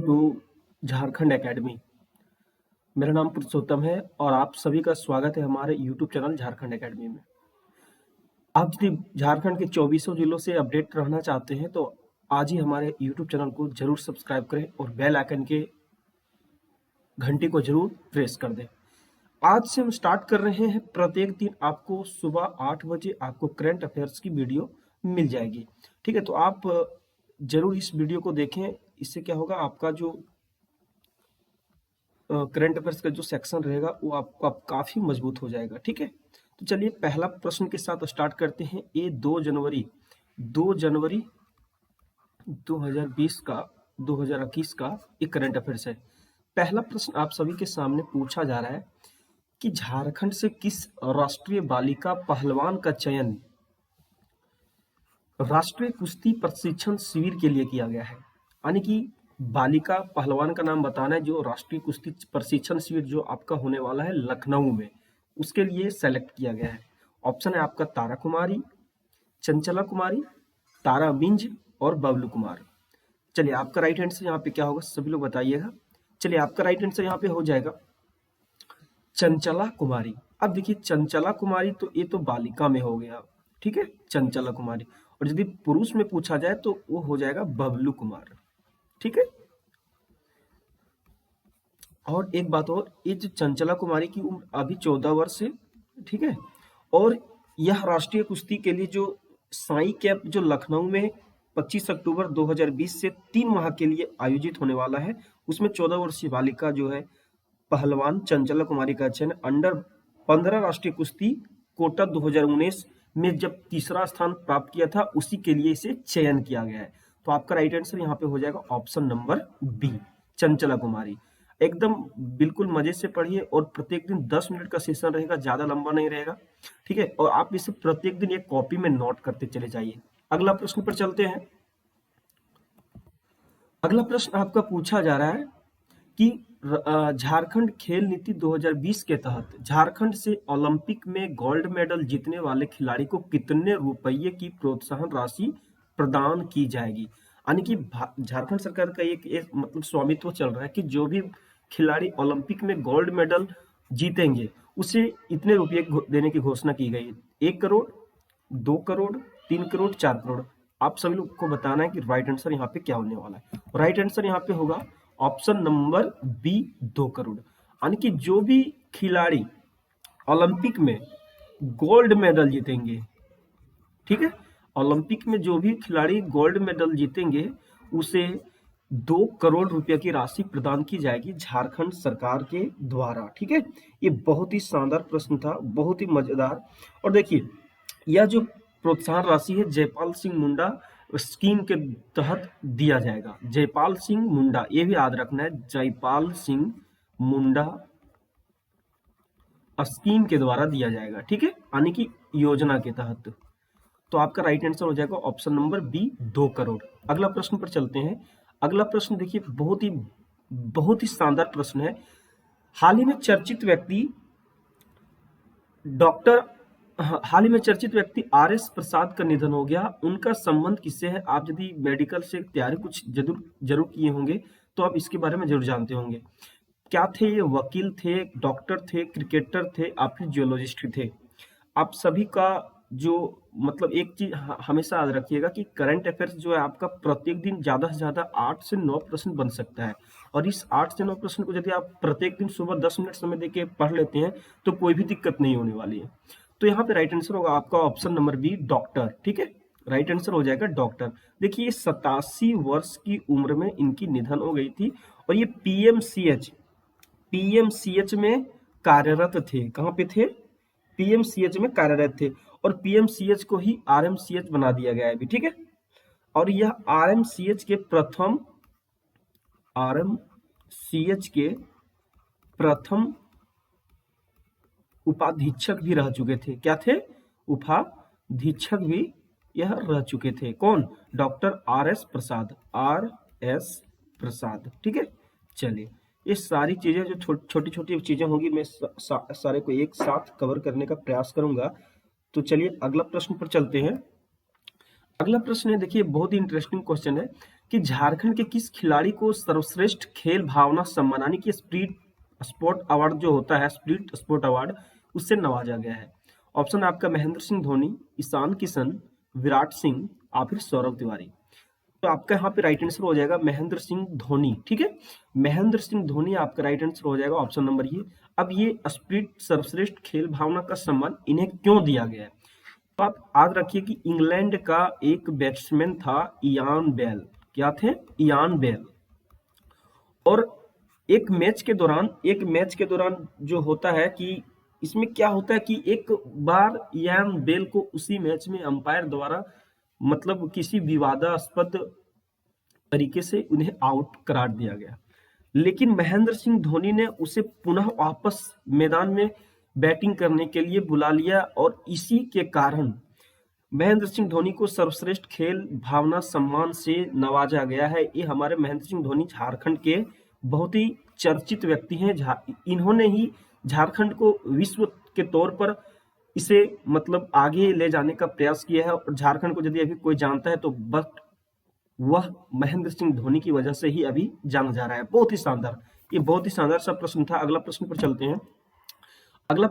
To Jharkhand academy. मेरा नाम पुरुषोत्तम है और आप सभी का स्वागत है हमारे यूट्यूब चैनल झारखंड एकेडमी में। आप यदि झारखंड के 24 जिलों से अपडेट रहना चाहते हैं तो आज ही हमारे यूट्यूब चैनल को जरूर सब्सक्राइब करें और बेल आइकन के घंटी को जरूर प्रेस कर दें। आज से हम स्टार्ट कर रहे हैं, प्रत्येक दिन आपको सुबह 8 बजे आपको करंट अफेयर्स की वीडियो मिल जाएगी। ठीक है, तो आप जरूर इस वीडियो को देखें। इससे क्या होगा, आपका जो करंट अफेयर्स का जो सेक्शन रहेगा वो आपको काफी मजबूत हो जाएगा। ठीक है, तो चलिए पहला प्रश्न के साथ स्टार्ट करते हैं। ये 2 जनवरी 2020 का 2021 का एक करंट अफेयर्स है। पहला प्रश्न आप सभी के सामने पूछा जा रहा है कि झारखंड से किस राष्ट्रीय बालिका पहलवान का चयन राष्ट्रीय कुश्ती प्रशिक्षण शिविर के लिए किया गया है। यानी कि बालिका पहलवान का नाम बताना है जो राष्ट्रीय कुश्ती प्रशिक्षण शिविर जो आपका होने वाला है लखनऊ में, उसके लिए सेलेक्ट किया गया है। ऑप्शन है आपका तारा कुमारी, चंचला कुमारी, तारा मिंज और बबलू कुमार। चलिए आपका राइट आंसर यहाँ पे क्या होगा, सभी लोग बताइएगा। चलिए आपका राइट आंसर यहाँ पे हो जाएगा चंचला कुमारी। अब देखिए चंचला कुमारी तो ये तो बालिका में हो गया, ठीक है, चंचला कुमारी। और यदि पुरुष में पूछा जाए तो वो हो जाएगा बबलू कुमार। ठीक है, और एक बात और, ये जो चंचला कुमारी की उम्र अभी 14 वर्ष है। ठीक है, और यह राष्ट्रीय कुश्ती के लिए जो साई कैंप जो लखनऊ में 25 अक्टूबर 2020 से 3 माह के लिए आयोजित होने वाला है, उसमें 14 वर्षीय बालिका जो है पहलवान चंचला कुमारी का चयन अंडर 15 राष्ट्रीय कुश्ती कोटा 2019 में जब तीसरा स्थान प्राप्त किया था, उसी के लिए इसे चयन किया गया है। तो आपका राइट आंसर यहाँ पे हो जाएगा ऑप्शन नंबर बी, चंचला कुमारी। एकदम बिल्कुल मजे से पढ़िए और प्रत्येक दिन 10 मिनट का सेशन रहेगा, ज्यादा लंबा नहीं रहेगा। ठीक है, और आप इसे प्रत्येक दिन एक कॉपी में नोट करते चले जाइए। अगला प्रश्न पर चलते हैं। अगला प्रश्न आपका पूछा जा रहा है कि झारखंड खेल नीति 2020 के तहत झारखंड से ओलंपिक में गोल्ड मेडल जीतने वाले खिलाड़ी को कितने रुपये की प्रोत्साहन राशि प्रदान की जाएगी। यानी कि झारखंड सरकार का एक मतलब स्वामित्व चल रहा है कि जो भी खिलाड़ी ओलंपिक में गोल्ड मेडल जीतेंगे उसे इतने रुपये देने की घोषणा की गई है। 1 करोड़, 2 करोड़, 3 करोड़, 4 करोड़। आप सभी लोग को बताना है कि राइट आंसर यहाँ पे क्या होने वाला है। राइट आंसर यहाँ पे होगा ऑप्शन नंबर बी, 2 करोड़। यानी कि जो भी खिलाड़ी ओलंपिक में गोल्ड मेडल जीतेंगे, ठीक है, ओलंपिक में जो भी खिलाड़ी गोल्ड मेडल जीतेंगे उसे 2 करोड़ रुपए की राशि प्रदान की जाएगी झारखंड सरकार के द्वारा। ठीक है, ये बहुत ही शानदार प्रश्न था, बहुत ही मजेदार। और देखिए यह जो प्रोत्साहन राशि है जयपाल सिंह मुंडा स्कीम के तहत दिया जाएगा। जयपाल सिंह मुंडा, ये भी याद रखना है, जयपाल सिंह मुंडा स्कीम के द्वारा दिया जाएगा। ठीक है, यानी कि योजना के तहत। तो आपका राइट आंसर हो जाएगा ऑप्शन नंबर बी, 2 करोड़। अगला प्रश्न पर चलते हैं। अगला प्रश्न देखिए बहुत ही शानदार प्रश्न है। हाल ही में चर्चित व्यक्ति आर.एस. प्रसाद का निधन हो गया। उनका संबंध किससे है? आप यदि मेडिकल से तैयारी कुछ जरूर किए होंगे तो आप इसके बारे में जरूर जानते होंगे। क्या थे ये? वकील थे, डॉक्टर थे, क्रिकेटर थे, आप जियोलॉजिस्ट थे। आप सभी का जो मतलब एक चीज हमेशा याद रखिएगा कि करंट अफेयर्स जो है आपका प्रत्येक दिन ज्यादा से ज्यादा 8 से 9 प्रश्न बन सकता है। और इस 8 से 9 प्रश्न को यदि आप प्रत्येक दिन सुबह 10 मिनट समय देके पढ़ लेते हैं तो कोई भी दिक्कत नहीं होने वाली है। तो यहाँ पे राइट आंसर होगा आपका ऑप्शन नंबर बी, डॉक्टर। ठीक है, राइट आंसर हो जाएगा डॉक्टर। देखिए 87 वर्ष की उम्र में इनकी निधन हो गई थी और ये पीएमसीएच में कार्यरत थे। कहाँ पे थे? पीएमसीएच में कार्यरत थे और पीएमसीएच को ही आरएमसीएच बना दिया गया है अभी। ठीक है, और यह आरएमसीएच के प्रथम उपाधीक्षक भी रह चुके थे। क्या थे? उपाधीक्षक भी यह रह चुके थे। कौन? Doctor R S. प्रसाद। ठीक है, चलिए ये सारी चीजें जो छोटी छोटी चीजें होंगी मैं सारे को एक साथ कवर करने का प्रयास करूंगा। तो चलिए अगला प्रश्न पर चलते हैं। अगला प्रश्न है, देखिए बहुत ही इंटरेस्टिंग क्वेश्चन है कि झारखंड के किस खिलाड़ी को सर्वश्रेष्ठ खेल भावना सम्मान यानी कि स्प्रिट स्पोर्ट अवार्ड जो होता है, स्प्रिट स्पोर्ट अवार्ड, उससे नवाजा गया है? ऑप्शन है आपका महेंद्र सिंह धोनी, ईशान किशन, विराट सिंह या फिर सौरभ तिवारी। तो आपका यहाँ पे राइट आंसर हो जाएगा महेंद्र सिंह धोनी। ठीक है, महेंद्र सिंह धोनी आपका राइट आंसर हो जाएगा, ऑप्शन नंबर ये। अब ये स्प्रिट सर्वश्रेष्ठ खेल भावना का सम्मान इन्हें क्यों दिया गया है? तो आप याद रखिए कि इंग्लैंड का एक बैट्समैन था इयान बेल। क्या थे? Ian Bell. और एक मैच के दौरान जो होता है कि इसमें क्या होता है कि एक बार इयान बेल को उसी मैच में अंपायर द्वारा मतलब किसी विवादास्पद तरीके से उन्हें आउट करार दिया गया, लेकिन महेंद्र सिंह धोनी ने उसे पुनः वापस मैदान में बैटिंग करने के लिए बुला लिया और इसी के कारण महेंद्र सिंह धोनी को सर्वश्रेष्ठ खेल भावना सम्मान से नवाजा गया है। ये हमारे महेंद्र सिंह धोनी झारखंड के बहुत ही चर्चित व्यक्ति हैं। इन्होंने ही झारखंड को विश्व के तौर पर इसे मतलब आगे ले जाने का प्रयास किया है, और झारखंड को यदि अभी कोई जानता है तो बस वह महेंद्र सिंह धोनी की वजह से ही अभी जाना जा रहा है। बहुत ही शानदार, ये बहुत ही शानदार सा प्रश्न था। अगला प्रश्न पर चलते हैं। अगला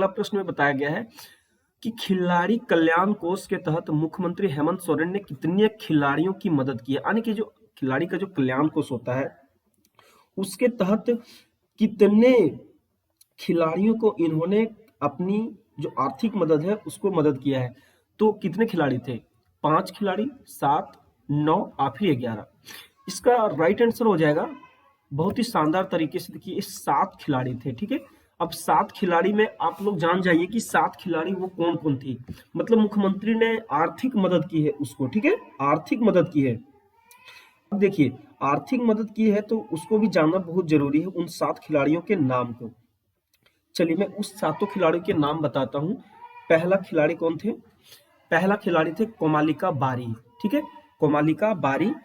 प्रश्न में बताया गया है कि खिलाड़ी कल्याण कोष के तहत मुख्यमंत्री हेमंत सोरेन ने कितने खिलाड़ियों की मदद की है? यानी कि जो खिलाड़ी का जो कल्याण कोष होता है उसके तहत कितने खिलाड़ियों को इन्होंने अपनी जो आर्थिक मदद है उसको मदद किया है? तो कितने खिलाड़ी थे? 5 खिलाड़ी, 7, 9 या फिर 11? इसका राइट आंसर हो जाएगा बहुत ही शानदार तरीके से, देखिए 7 खिलाड़ी थे। ठीक है, अब 7 खिलाड़ी में आप लोग जान जाइए कि 7 खिलाड़ी वो कौन कौन थी। मतलब मुख्यमंत्री ने आर्थिक मदद की है उसको, ठीक है, आर्थिक मदद की है। अब देखिए आर्थिक मदद की है तो उसको भी जानना बहुत जरूरी है, उन 7 खिलाड़ियों के नाम को। चलिए मैं उस 7 खिलाड़ियों के नाम बताता हूँ। पहला खिलाड़ी कौन थे? पहला खिलाड़ी थे कोमालिका बारी। ठीक है, कोमालिका बारी।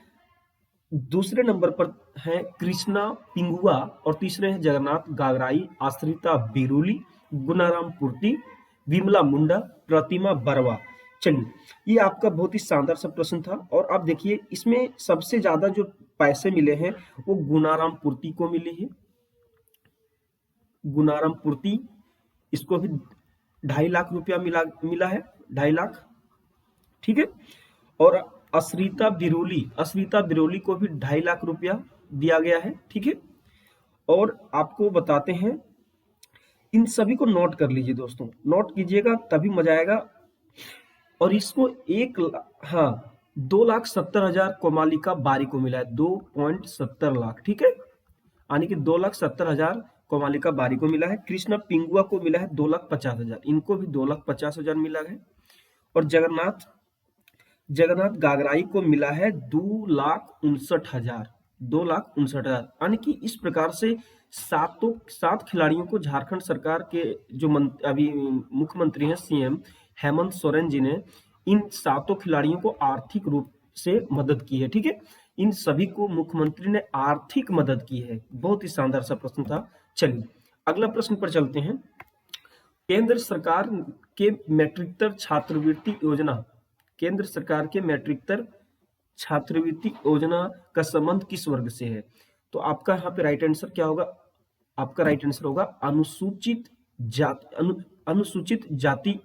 दूसरे नंबर पर है कृष्णा पिंगुआ और तीसरे हैं जगन्नाथ गागराई, आश्रिता बिरुली, गुनाराम पुर्ती, विमला मुंडा, प्रतिमा बरवा। चलिए ये आपका बहुत ही शानदार सा प्रश्न था, और आप देखिए इसमें सबसे ज्यादा जो पैसे मिले हैं वो गुनाराम पुर्ती को मिले हैं। गुनाराम पुर्ती, इसको भी 2.5 लाख रुपया मिला है, 2.5 लाख। ठीक है, और अश्रिता बिरोली को भी 2.5 लाख रुपया दिया गया है। ठीक है, और आपको बताते हैं, इन सभी को नोट कर लीजिए दोस्तों, नोट कीजिएगा तभी मजा आएगा। और इसको 2,70,000 कोमालिका बारी को मिला है, 2.70 लाख। ठीक है, यानी कि 2,70,000 कोमालिका बारी को मिला है। कृष्णा पिंगुआ को मिला है 2,50,000, इनको भी 2,50,000 मिला है। और जगन्नाथ गागराई को मिला है 2,59,000, 2,59,000। यानी कि इस प्रकार से 7 खिलाड़ियों को झारखंड सरकार के जो अभी मुख्यमंत्री हैं सीएम हेमंत सोरेन जी ने इन 7 खिलाड़ियों को आर्थिक रूप से मदद की है। ठीक है, इन सभी को मुख्यमंत्री ने आर्थिक मदद की है। बहुत ही शानदार सा प्रश्न था। चलिए अगला प्रश्न पर चलते हैं। केंद्र सरकार के मैट्रिकतर छात्रवृत्ति योजना, केंद्र सरकार के मैट्रिकतर छात्रवृत्ति योजना का संबंध किस वर्ग से है? तो आपका यहाँ पे राइट आंसर क्या होगा? आपका राइट आंसर होगा अनुसूचित जाति, अनुसूचित जाति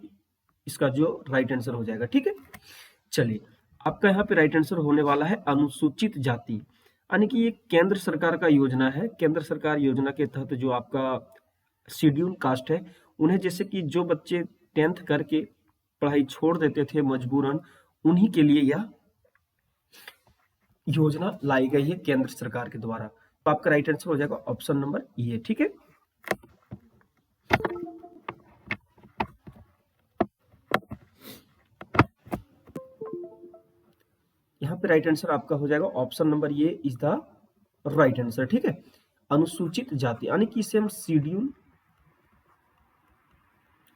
इसका जो राइट आंसर हो जाएगा। ठीक है, चलिए आपका यहाँ पे राइट आंसर होने वाला है अनुसूचित जाति, यानी कि ये केंद्र सरकार का योजना है। केंद्र सरकार योजना के तहत जो आपका शेड्यूल कास्ट है, उन्हें जैसे कि जो बच्चे 10th करके पढ़ाई छोड़ देते थे मजबूरन, उन्हीं के लिए यह योजना लाई गई है केंद्र सरकार के द्वारा। तो आपका राइट आंसर हो जाएगा ऑप्शन नंबर ये। ठीक है, यहाँ पे राइट आंसर आपका हो जाएगा ऑप्शन नंबर ये इज द राइट आंसर। ठीक है, अनुसूचित जाति यानी कि इसे हम शेड्यूल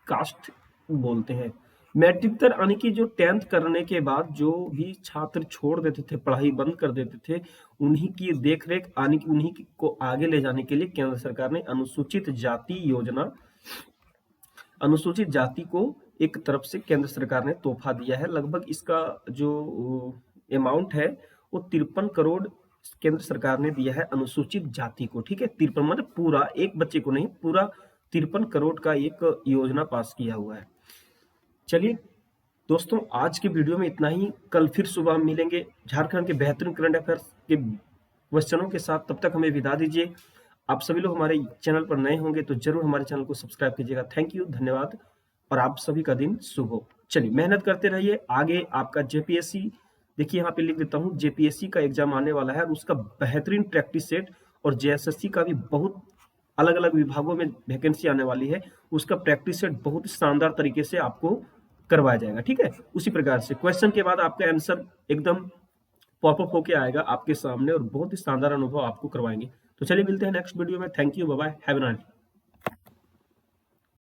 कास्ट बोलते हैं। मैट्रिकतर यानी कि जो 10th करने के बाद जो भी छात्र छोड़ देते थे, पढ़ाई बंद कर देते थे, उन्हीं की देखरेख यानी कि उन्हीं को आगे ले जाने के लिए केंद्र सरकार ने अनुसूचित जाति योजना, अनुसूचित जाति को एक तरफ से केंद्र सरकार ने तोहफा दिया है। लगभग इसका जो अमाउंट है वो 53 करोड़ केंद्र सरकार ने दिया है अनुसूचित जाति को। ठीक है, 53 मतलब पूरा, एक बच्चे को नहीं, पूरा 53 करोड़ का एक योजना पास किया हुआ है। चलिए दोस्तों, आज के वीडियो में इतना ही। कल फिर सुबह हम मिलेंगे झारखंड के बेहतरीन करंट अफेयर्स के क्वेश्चनों के साथ। तब तक हमें विदा दीजिए। आप सभी लोग हमारे चैनल पर नए होंगे तो जरूर हमारे चैनल को सब्सक्राइब कीजिएगा। थैंक यू, धन्यवाद, और आप सभी का दिन शुभ हो। चलिए मेहनत करते रहिए। आगे आपका जेपीएससी, देखिए यहाँ पे लिख देता हूँ, जेपीएससी का एग्जाम आने वाला है और उसका बेहतरीन प्रैक्टिस सेट, और जेएसएससी का भी बहुत अलग अलग विभागों में वैकेंसी आने वाली है, उसका प्रैक्टिस सेट बहुत शानदार तरीके से आपको करवाया जाएगा। ठीक है, उसी प्रकार से क्वेश्चन के बाद आपका आंसर एकदम पॉपअप होके आएगा आपके सामने, और बहुत ही शानदार अनुभव आपको करवाएंगे। तो चलिए मिलते हैं नेक्स्ट वीडियो में। Thank you, bye bye, have a nice day.